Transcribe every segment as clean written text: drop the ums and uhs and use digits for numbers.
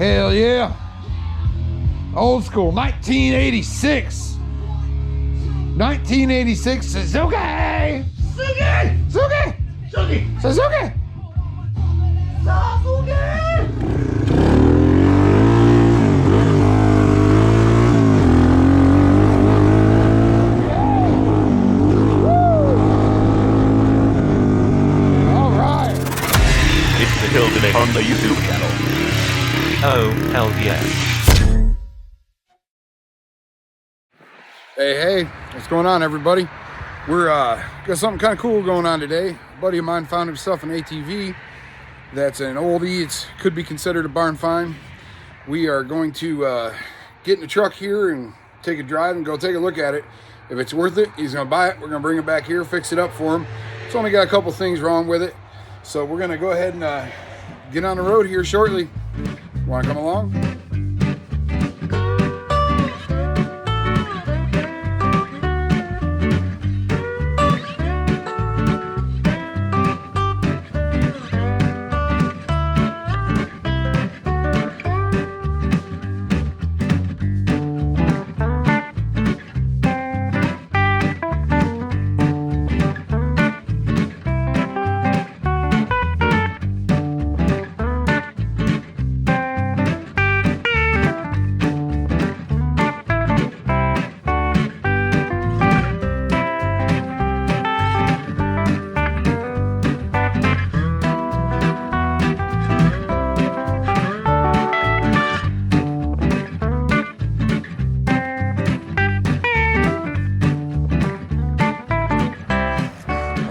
Hell yeah. Old school, 1986. 1986 Suzuki. Suzuki. Suzuki. Suzuki. Suzuki. Today on the YouTube channel. Oh, hell yeah. Hey, what's going on, everybody? We're got something kind of cool going on today. A buddy of mine found himself an ATV that's an oldie. It could be considered a barn find. We are going to get in the truck here and take a drive and go take a look at it. If it's worth it, he's gonna buy it. We're gonna bring it back here, fix it up for him. It's only got a couple things wrong with it, so we're gonna go ahead and get on the road here shortly. Want to come along?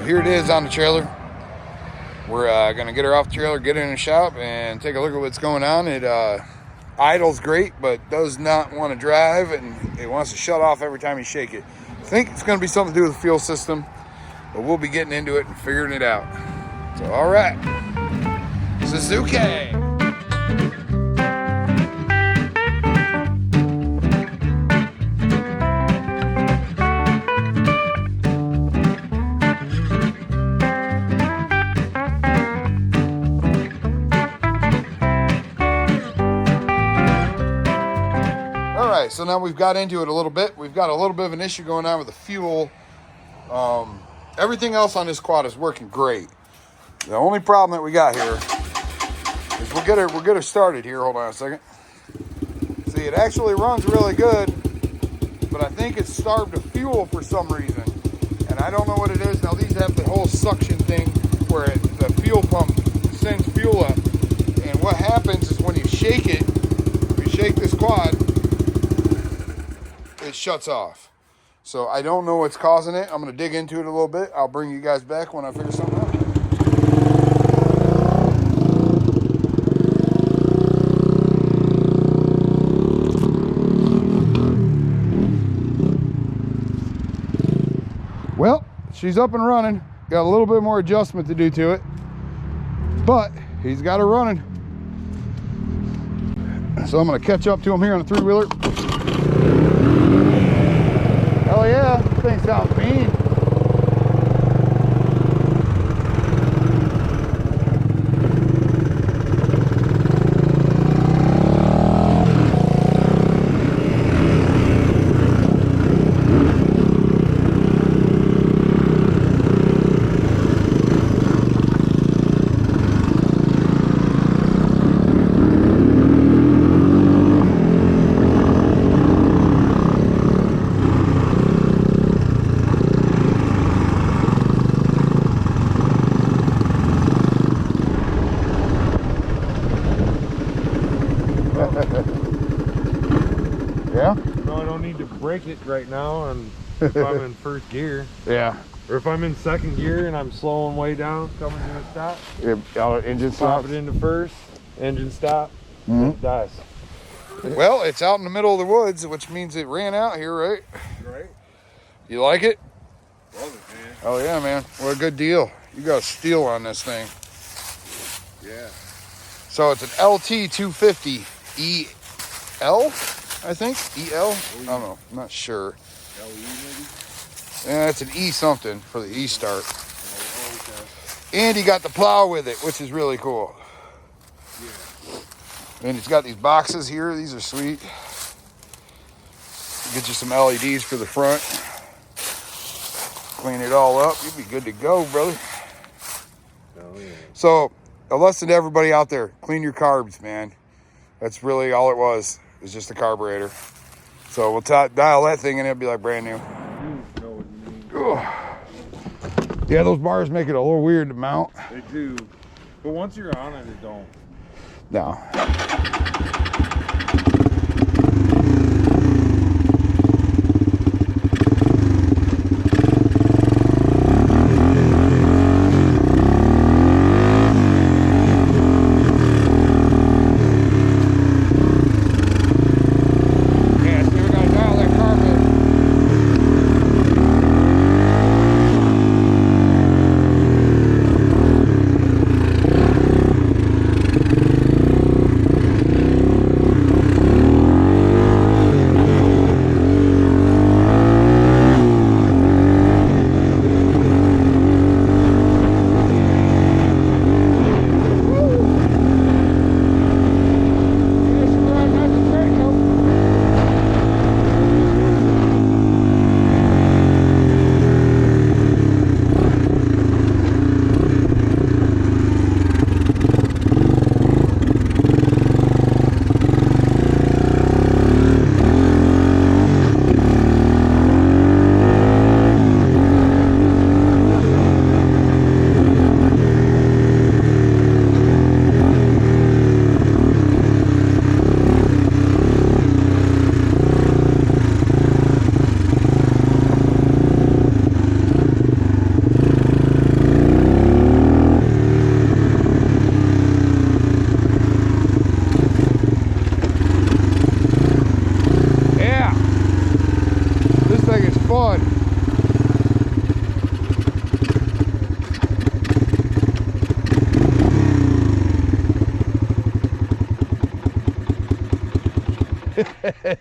Here it is on the trailer. We're gonna get her off the trailer, get her in the shop, and take a look at what's going on. It idles great, but does not want to drive, and it wants to shut off every time you shake it. I think it's gonna be something to do with the fuel system, but we'll be getting into it and figuring it out. So, all right, Suzuki. So now we've got into it a little bit. We've got a little bit of an issue going on with the fuel. Everything else on this quad is working great. The only problem that we got here is we'll get her started here. Hold on a second. See, it actually runs really good, but I think it's starved of fuel for some reason, and I don't know what it is. Now these have the whole suction thing where the fuel pump sends fuel up, and what happens is when you shake it, if you shake this quad, it shuts off. So I don't know what's causing it. I'm going to dig into it a little bit. I'll bring you guys back when I figure something out. Well, she's up and running. Got a little bit more adjustment to do to it, but he's got her running. So I'm going to catch up to him here on the three-wheeler. Hell yeah, this thing sounds mean. Yeah? So I don't need to brake it right now, and if I'm in first gear. Yeah. Or if I'm in second gear and I'm slowing way down, coming to a stop. Engine Pop stop. it into first, engine stop, it dies. Well, it's out in the middle of the woods, which means it ran out here, right? Right. You like it? Love it, man. Oh yeah, man. What a good deal. You got a steal on this thing. Yeah. So it's an lt250ef, I think. EL? I don't know. I'm not sure. LE maybe? Yeah, it's an E something for the E start. Oh, okay. And he got the plow with it, which is really cool. Yeah. And it's got these boxes here. These are sweet. Get you some LEDs for the front. Clean it all up. You'll be good to go, brother. Oh, yeah. So, a lesson to everybody out there. Clean your carbs, man. That's really all it was. It was just a carburetor. So we'll dial that thing and it'll be like brand new. You know what you mean. Ugh. Yeah, those bars make it a little weird to mount. They do. But once you're on it, it don't. No.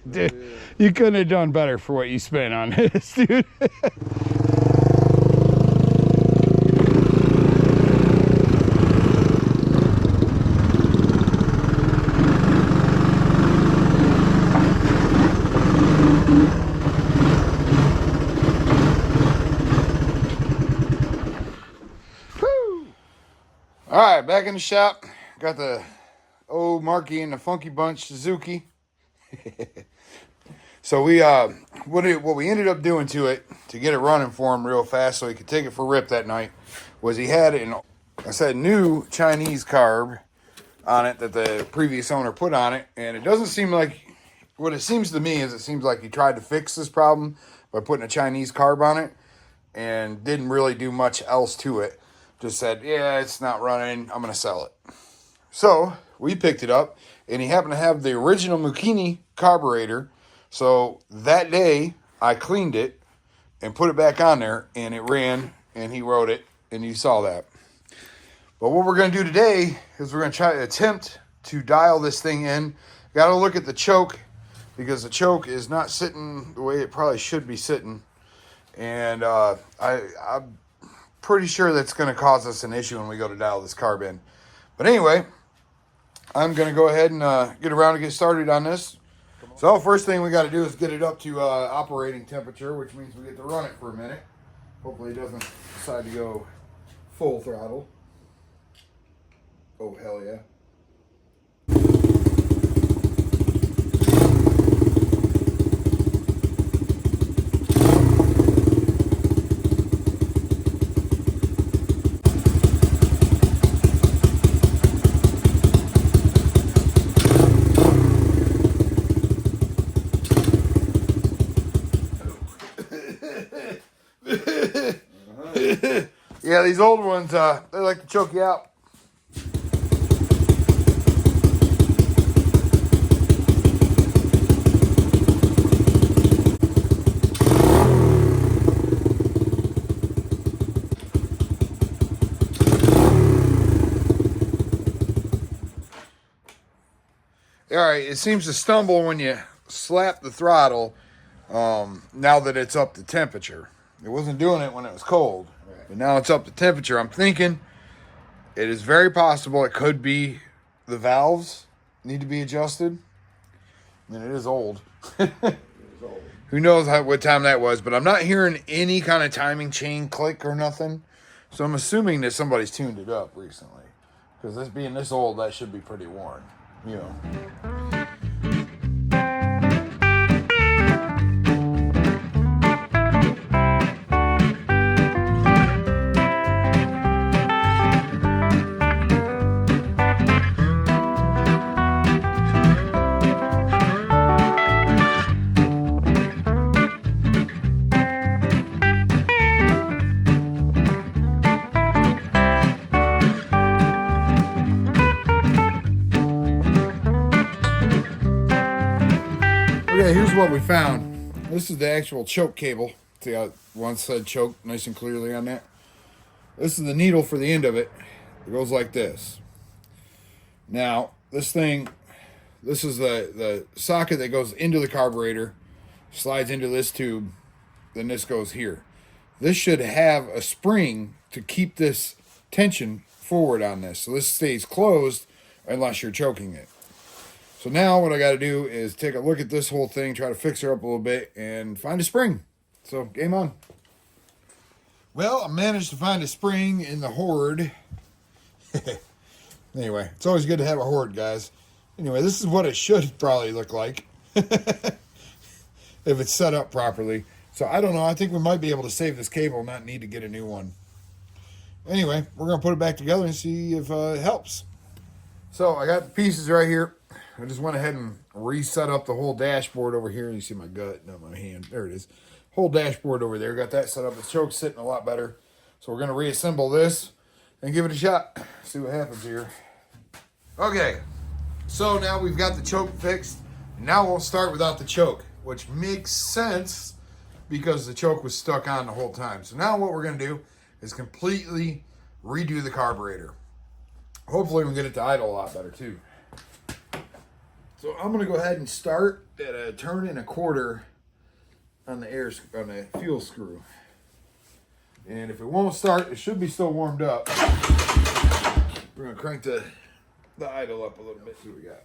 Dude, you couldn't have done better for what you spent on this, dude. All right, back in the shop. Got the old Marky and the Funky Bunch Suzuki. So we what we ended up doing to it to get it running for him real fast so he could take it for rip that night was he had a new Chinese carb on it that the previous owner put on it, and it doesn't seem like what it seems to me is it seems like he tried to fix this problem by putting a Chinese carb on it and didn't really do much else to it. Just said, yeah, it's not running, I'm gonna sell it. So we picked it up, and he happened to have the original Mukini carburetor. So that day, I cleaned it and put it back on there, and it ran, and he rode it, and you saw that. But what we're going to do today is we're going to try to attempt to dial this thing in. Got to look at the choke, because the choke is not sitting the way it probably should be sitting. And I'm pretty sure that's going to cause us an issue when we go to dial this carb in. But anyway, I'm going to go ahead and get around and get started on this. So first thing we got to do is get it up to operating temperature, which means we get to run it for a minute. Hopefully it doesn't decide to go full throttle. Oh, hell yeah. Yeah, these old ones, they like to choke you out. All right, it seems to stumble when you slap the throttle now that it's up to temperature. It wasn't doing it when it was cold, but now it's up to temperature. I'm thinking it is very possible it could be the valves need to be adjusted. I mean, it is old. Who knows what time that was, but I'm not hearing any kind of timing chain click or nothing. So I'm assuming that somebody's tuned it up recently. Because this being this old, that should be pretty worn, you know. Okay, here's what we found. This is the actual choke cable. See how one said choke nice and clearly on that? This is the needle for the end of it. It goes like this. Now, this thing, this is the socket that goes into the carburetor, slides into this tube, then this goes here. This should have a spring to keep this tension forward on this. So this stays closed unless you're choking it. So now what I got to do is take a look at this whole thing, try to fix her up a little bit, and find a spring. So game on. Well, I managed to find a spring in the hoard. Anyway, it's always good to have a hoard, guys. Anyway, this is what it should probably look like if it's set up properly. So I don't know. I think we might be able to save this cable and not need to get a new one. Anyway, we're going to put it back together and see if it helps. So I got the pieces right here. I just went ahead and reset up the whole dashboard over here. You see my gut, not my hand. There it is. Whole dashboard over there. Got that set up. The choke's sitting a lot better. So we're going to reassemble this and give it a shot. See what happens here. Okay. So now we've got the choke fixed. Now we'll start without the choke, which makes sense because the choke was stuck on the whole time. So now what we're going to do is completely redo the carburetor. Hopefully we can get it to idle a lot better too. So I'm going to go ahead and start at a turn and a quarter on the fuel screw. And if it won't start, it should be still warmed up. We're going to crank the idle up a little bit. See what we got.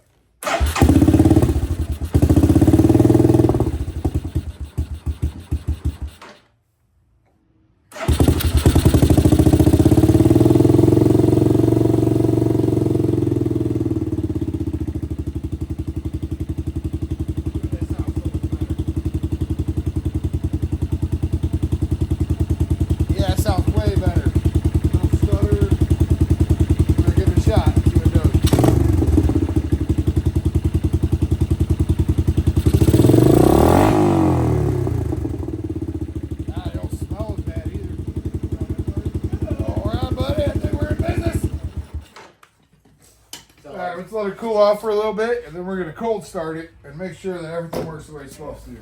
Let's let it cool off for a little bit, and then we're going to cold start it and make sure that everything works the way it's supposed to.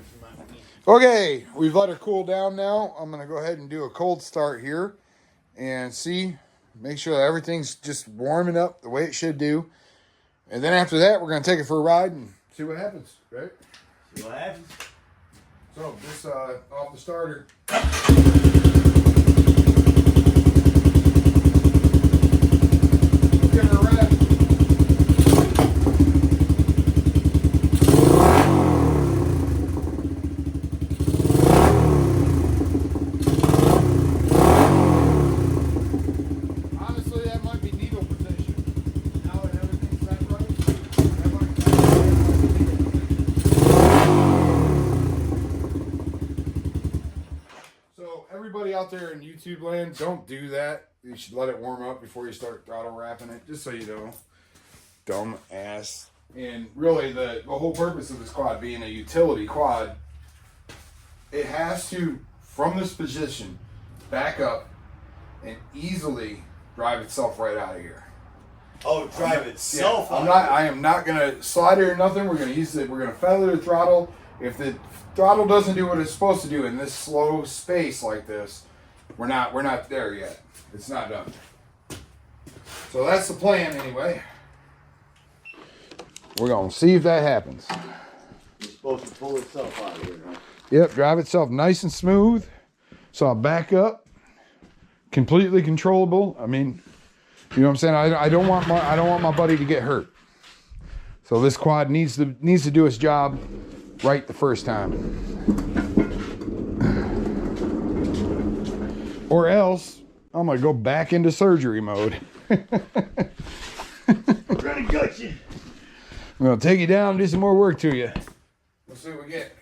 Okay, we've let her cool down now. I'm going to go ahead and do a cold start here and make sure that everything's just warming up the way it should do. And then after that, we're going to take it for a ride and see what happens, right? See what happens. So, this off the starter. Give her a rev. Everybody out there in YouTube land, don't do that. You should let it warm up before you start throttle wrapping it, just so you know. Dumb ass. And really, the whole purpose of this quad being a utility quad, it has to, from this position, back up and easily drive itself right out of here. Oh, drive itself out. I am not gonna slide it or nothing. We're gonna use it. We're gonna feather the throttle. If the throttle doesn't do what it's supposed to do in this slow space like this, we're not there yet. It's not done. So that's the plan anyway. We're gonna see if that happens. It's supposed to pull itself out of here, huh? Yep, drive itself nice and smooth. So I'll back up, completely controllable. I mean, you know what I'm saying? I don't want my buddy to get hurt. So So this quad needs to do its job right the first time. Or else I'm gonna go back into surgery mode. We're gonna gut you. I'm gonna take you down and do some more work to you. Let's see what we get.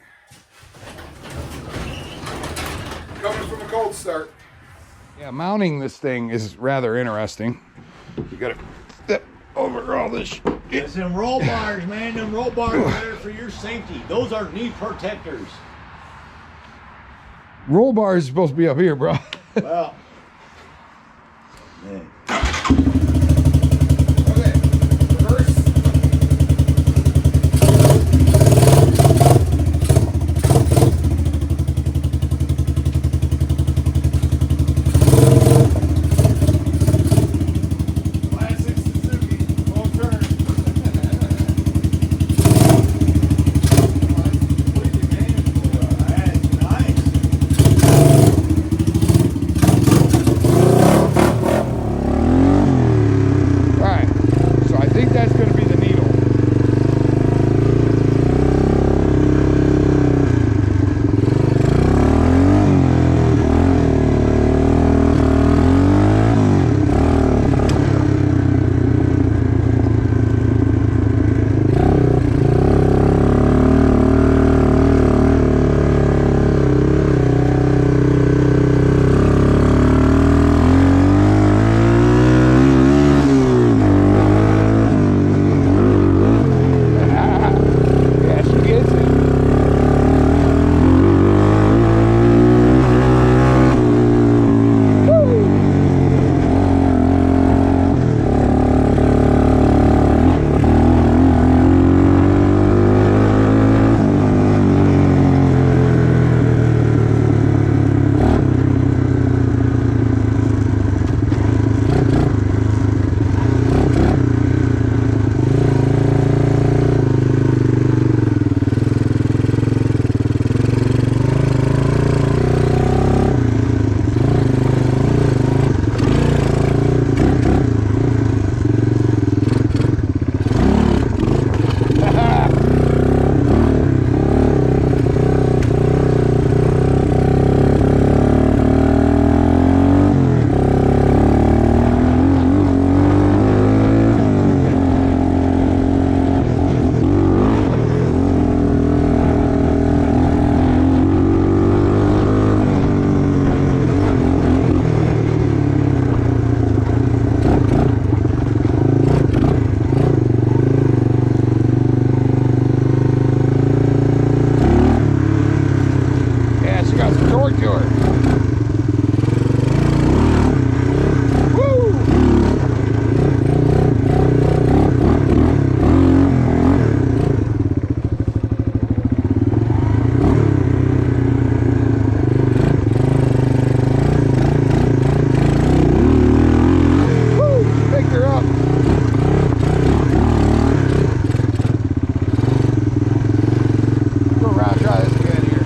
Coming from a cold start. Yeah, mounting this thing is rather interesting. You gotta step over all this shit. It's them roll bars, man. Them roll bars are there for your safety. Those are knee protectors. Roll bar is supposed to be up here, bro. Well, man. Okay, reverse. Classic Suzuki, full turn. That's nice. Alright, so I think that's going to be the needle. Yeah, she gets it. Yeah, she got some torque to her. Woo! Woo! Picked her up. Go around, try this again here.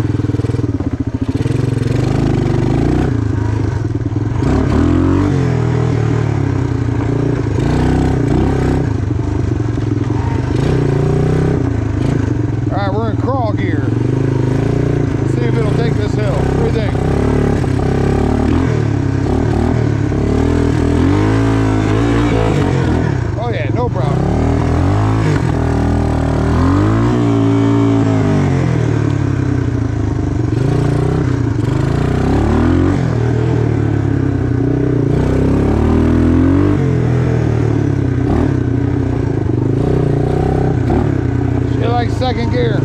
All right, we're in crawl gear. Let's see if it'll take this hill. What do you think? Oh yeah, no problem. She likes second gear.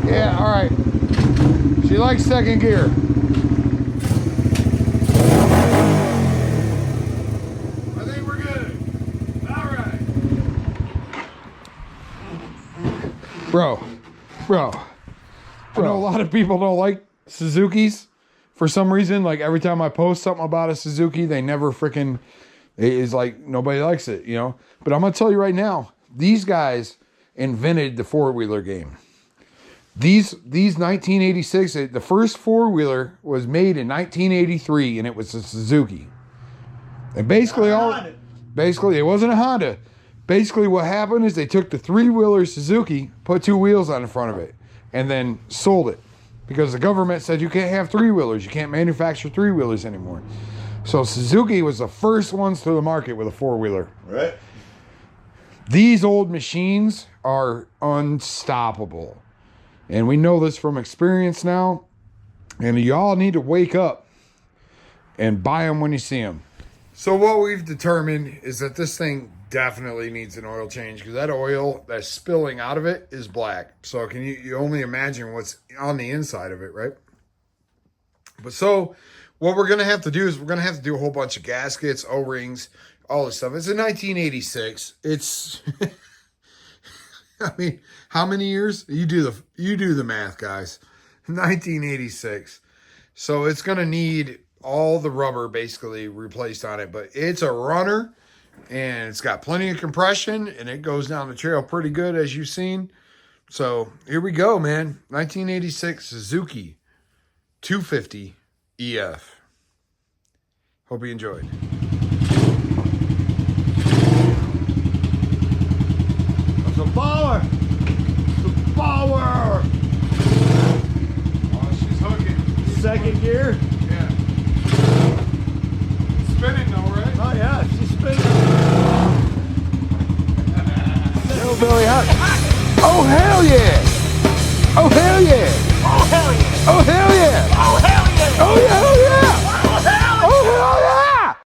Yeah, all right. She likes second gear. I think we're good. All right. Bro. I know a lot of people don't like Suzukis for some reason. Like every time I post something about a Suzuki, they never freaking It is like nobody likes it, you know. But I'm gonna tell you right now, these guys invented the four-wheeler game. These 1986, the first four-wheeler was made in 1983, and it was a Suzuki. And basically it wasn't a Honda. Basically what happened is they took the three-wheeler Suzuki, put two wheels on the front of it, and then sold it. Because the government said you can't have three-wheelers. You can't manufacture three-wheelers anymore. So Suzuki was the first ones to the market with a four-wheeler. Right. These old machines are unstoppable. And we know this from experience now. And y'all need to wake up and buy them when you see them. So what we've determined is that this thing definitely needs an oil change, because that oil that's spilling out of it is black. So can you only imagine what's on the inside of it, right? But so what we're going to have to do is we're going to have to do a whole bunch of gaskets, O-rings, all this stuff. It's a 1986. It's, I mean, how many years? You do the math, guys. 1986. So it's going to need all the rubber basically replaced on it, but it's a runner and it's got plenty of compression and it goes down the trail pretty good, as you've seen. So here we go, man. 1986 Suzuki 250ef. Hope you enjoyed. Some power. Some power. Oh, she's hooking. Second gear. Yeah. Spinning though, right? Oh yeah, she's spinning. Hillbilly hot. Oh hell yeah! Oh hell yeah! Oh hell yeah! Oh hell yeah! Oh hell yeah! Oh yeah! Oh yeah!